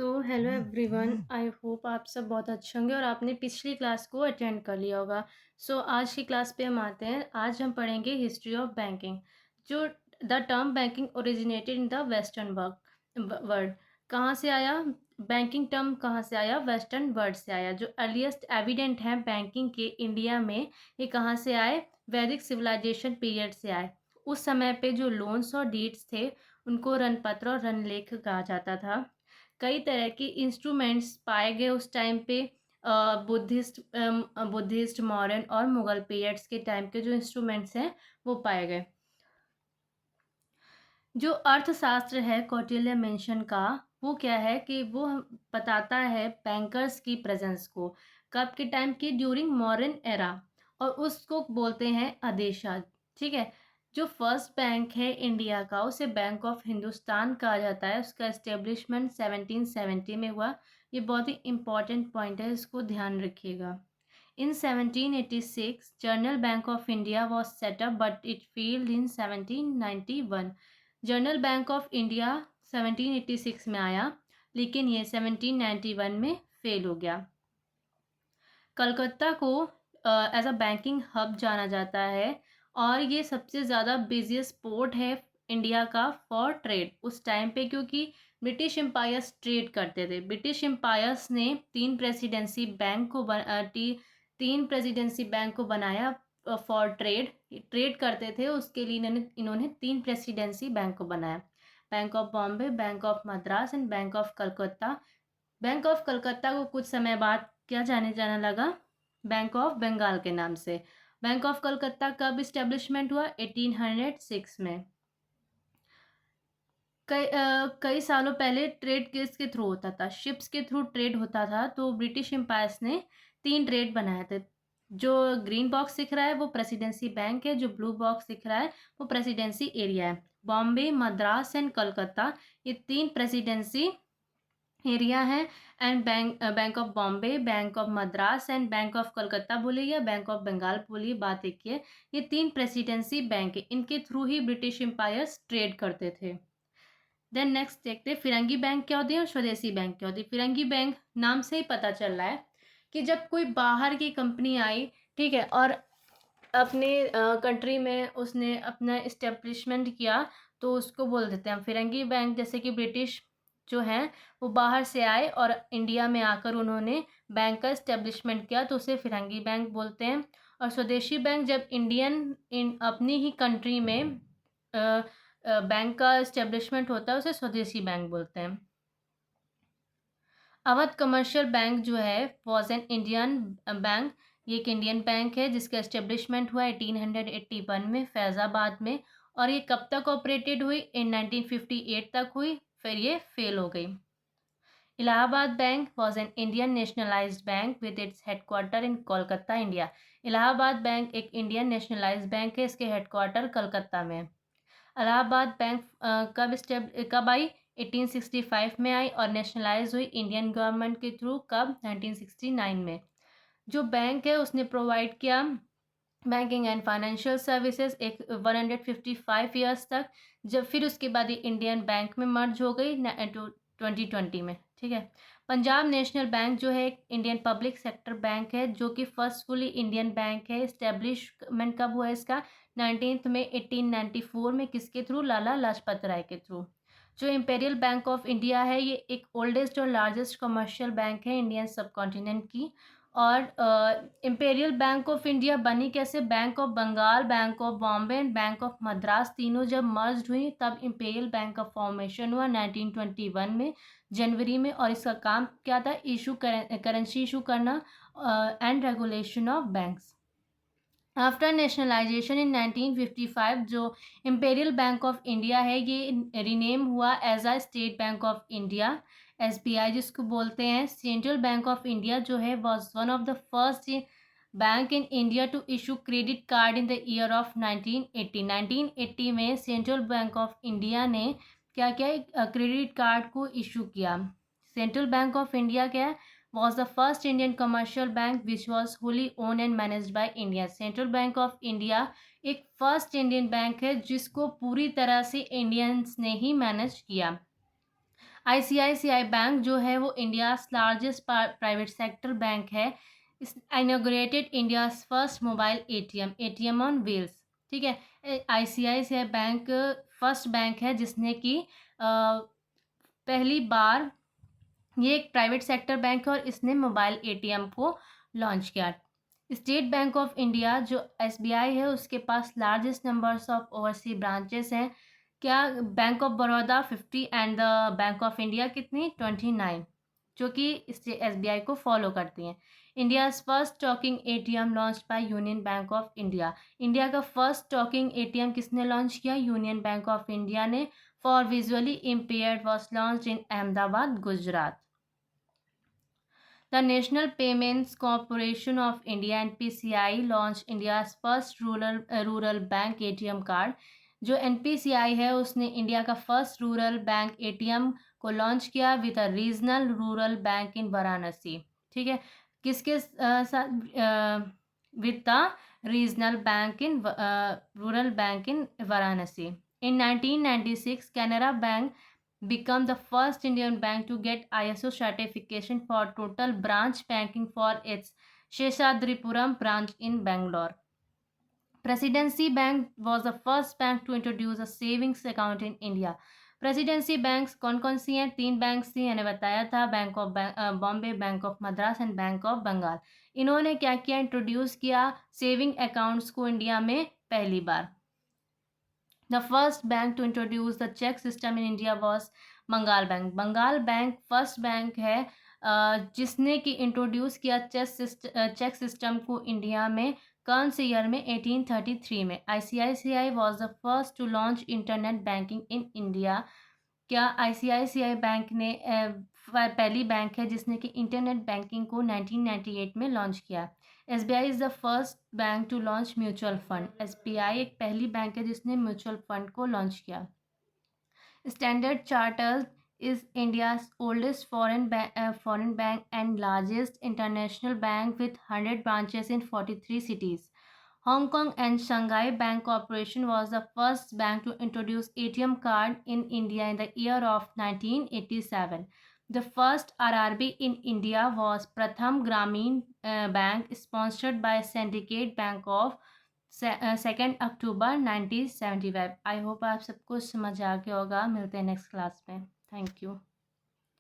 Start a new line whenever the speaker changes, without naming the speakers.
Hello everyone, I hope आप सब बहुत अच्छे होंगे और आपने पिछली क्लास को अटेंड कर लिया होगा। आज की क्लास पे हम आते हैं। आज हम पढ़ेंगे हिस्ट्री ऑफ बैंकिंग। जो the term banking originated in the western world. कहाँ से आया बैंकिंग टर्म? कहाँ से आया? वेस्टर्न वर्ल्ड से आया। जो अर्लीस्ट एविडेंट हैं बैंकिंग के इंडिया में, ये कहाँ से आए? वैदिक सिविलाइजेशन पीरियड से आए। उस समय पे जो लोन्स और डीड्स थे उनको रणपत्र और रणलेख कहा जाता था। कई तरह के इंस्ट्रूमेंट्स पाए गए उस टाइम पे। बुद्धिस्ट मॉडर्न और मुगल पीरियड्स के टाइम के जो इंस्ट्रूमेंट्स हैं वो पाए गए। जो अर्थशास्त्र है कौटिल्य मेंशन का, वो क्या है कि वो बताता है बैंकर्स की प्रेजेंस को। कब के टाइम की? During modern era. और उसको बोलते हैं आदेशा। ठीक है। जो फर्स्ट बैंक है इंडिया का उसे बैंक ऑफ हिंदुस्तान कहा जाता है। उसका एस्टेब्लिशमेंट 1770 में हुआ। ये बहुत ही इंपॉर्टेंट पॉइंट है, इसको ध्यान रखिएगा। In 1786, General Bank of India was set up, but it failed in 1791. General bank of India 1786 में आया, लेकिन ये 1791 में फेल हो गया। कलकत्ता को एज अ बैंकिंग हब जाना जाता है और ये सबसे ज़्यादा बिजिएस्ट पोर्ट है इंडिया का फॉर ट्रेड उस टाइम पे, क्योंकि ब्रिटिश एम्पायर्स ट्रेड करते थे। ब्रिटिश एम्पायर्स ने तीन प्रेसिडेंसी बैंक को बनाया फॉर ट्रेड। ट्रेड करते थे, उसके लिए इन्होंने तीन प्रेसिडेंसी बैंक को बनाया। Bank of Bombay, Bank of Madras and Bank of Calcutta. Bank of Calcutta को कुछ समय बाद क्या जाना लगा? बैंक ऑफ बंगाल के नाम से। बैंक ऑफ कलकत्ता कब इस्टेब्लिशमेंट हुआ? 1806 में। कई सालों पहले ट्रेड किसके थ्रू होता था? शिप्स के थ्रू ट्रेड होता था। तो ब्रिटिश एम्पायर्स ने तीन ट्रेड बनाए थे। जो ग्रीन बॉक्स दिख रहा है वो प्रेसिडेंसी बैंक है, जो ब्लू बॉक्स दिख रहा है वो प्रेसिडेंसी एरिया है। बॉम्बे, मद्रास एंड कलकत्ता, ये तीन प्रेसिडेंसी एरिया है। And Bank of Bombay, Bank of Madras and Bank of Calcutta बोलिए या बैंक ऑफ बंगाल बोलिए, बात एक ही है। ये तीन प्रेसिडेंसी बैंक है, इनके थ्रू ही ब्रिटिश एम्पायर्स ट्रेड करते थे। देन नेक्स्ट देखते हैं फिरंगी बैंक क्या होती है और स्वदेशी बैंक क्या होती है। फिरंगी बैंक नाम से ही पता चल रहा है कि जब कोई बाहर की कंपनी आई, ठीक है, और अपने कंट्री में उसने अपना इस्टेब्लिशमेंट किया, तो उसको बोल देते हैं फिरंगी बैंक। जैसे कि ब्रिटिश जो हैं वो बाहर से आए और इंडिया में आकर उन्होंने बैंक का इस्टेब्लिशमेंट किया, तो उसे फिरंगी बैंक बोलते हैं। और स्वदेशी बैंक जब अपनी ही कंट्री में बैंक का इस्टेब्लिशमेंट होता है, उसे स्वदेशी बैंक बोलते हैं। अवध कमर्शियल बैंक जो है वॉज एन इंडियन बैंक। ये एक इंडियन बैंक है जिसका एस्टेब्लिशमेंट हुआ 1881 में फैज़ाबाद में। और ये कब तक ऑपरेटेड हुई? इन 1958 तक हुई, फिर ये फेल हो गई। Allahabad bank was an Indian nationalised bank with its headquarter in Kolkata, India. Allahabad bank एक इंडियन नेशनलाइज्ड बैंक है, इसके हेडक्वार्टर कलकत्ता में है। इलाहाबाद बैंक कब आई? 1865 में आई और नेशनलाइज हुई इंडियन गवर्नमेंट के थ्रू। कब? 1969 में। जो बैंक है उसने प्रोवाइड किया बैंकिंग एंड फाइनेंशियल सर्विसेज एक 155 ईयर्स तक। जब फिर उसके बाद ये इंडियन बैंक में मर्ज हो गई 2020 में। ठीक है। पंजाब नेशनल बैंक जो है एक इंडियन पब्लिक सेक्टर बैंक है, जो कि फर्स्ट फुली इंडियन बैंक है। इस्टेब्लिशमेंट कब हुआ इसका? 19 में 1894 में। किसके थ्रू? लाला लाजपत राय के थ्रू। जो इंपेरियल बैंक ऑफ इंडिया है ये एक ओल्डेस्ट और लार्जेस्ट कमर्शियल बैंक है इंडियन सब कॉन्टिनेंट की। और इंपेरियल बैंक ऑफ इंडिया बनी कैसे? Bank of Bengal, Bank of Bombay and Bank of Madras तीनों जब मर्ज हुई तब इंपेरियल बैंक का फॉर्मेशन हुआ 1921 में जनवरी में। और इसका काम क्या था? करेंसी इशू करना and regulation of banks. After nationalisation in 1955 जो इंपेरियल बैंक ऑफ इंडिया है ये रीनेम हुआ as a State Bank of India, SBI जिसको बोलते हैं। सेंट्रल बैंक ऑफ इंडिया जो है was one of the first bank in India to issue credit card in the year of 1980। 1980 में central Bank of India ने क्या किया? Credit card को इशू किया। सेंट्रल बैंक ऑफ इंडिया क्या है? was the first Indian commercial bank which was wholly owned and managed by India। Central Bank of India एक first Indian bank है जिसको पूरी तरह से इंडियंस ने ही मैनेज किया। आईसीआईसीआई बैंक जो है वो India's largest private sector bank है। इस inaugurated India's first mobile ATM on wheels. ठीक है, आईसीआईसीआई बैंक फर्स्ट बैंक है जिसने कि पहली बार, ये एक प्राइवेट सेक्टर बैंक है और इसने मोबाइल एटीएम को लॉन्च किया। स्टेट बैंक ऑफ इंडिया जो एसबीआई है उसके पास largest numbers of oversea branches हैं। क्या? Bank of Baroda 50 and the Bank of India कितनी 29, जो कि इससे एसबीआई को फॉलो करती हैं। India's first talking ATM launch by union bank of India. India का फर्स्ट टॉकिंग एटीएम किसने लॉन्च किया? यूनियन बैंक ऑफ इंडिया ने। For visually impaired was launch in Ahmedabad, Gujarat. The National Payments Corporation of India (NPCI) launched India's first rural bank ATM card। जो NPCI है उसने India का first rural bank ATM को launch किया with a regional rural bank in Varanasi. ठीक है, किसके साथ? With the regional bank in rural bank in Varanasi. In 1996, Canara Bank become the first Indian bank to get ISO certification for total branch banking for its Sheshadripuram branch in Bangalore. Presidency Bank was the first bank to introduce a savings account in India. Presidency banks कौन कौन सी हैं? 3 banks थी, मैंने बताया था, Bank of Bombay, Bank of Madras and Bank of Bengal. इन्होंने क्या किया? इंट्रोड्यूस किया सेविंग अकाउंट्स को इंडिया में पहली बार। The first bank to introduce the check system in India was Bengal bank. Bengal bank first bank है जिसने कि इंट्रोड्यूस किया चेक सिस्टम को इंडिया में। कौन से ईयर में? 1833 में। ICICI was the first to launch internet banking in India. क्या आईसीआईसीआई बैंक ने पहली बैंक है जिसने कि इंटरनेट बैंकिंग को 1998 में लॉन्च किया। SBI is the first bank to launch mutual fund. SBI एक पहली बैंक है जिसने म्यूचुअल फंड को लॉन्च किया। Standard Chartered is India's oldest foreign bank and largest international bank with 100 branches in 43 cities. Hong Kong and Shanghai Bank Corporation was the first bank to introduce ATM card in India in the year of 1987. The first RRB in India was Pratham Gramin Bank, sponsored by Syndicate Bank of 2 October 1975। I hope आप सबको समझ आ गया होगा। मिलते हैं next class में। Thank you.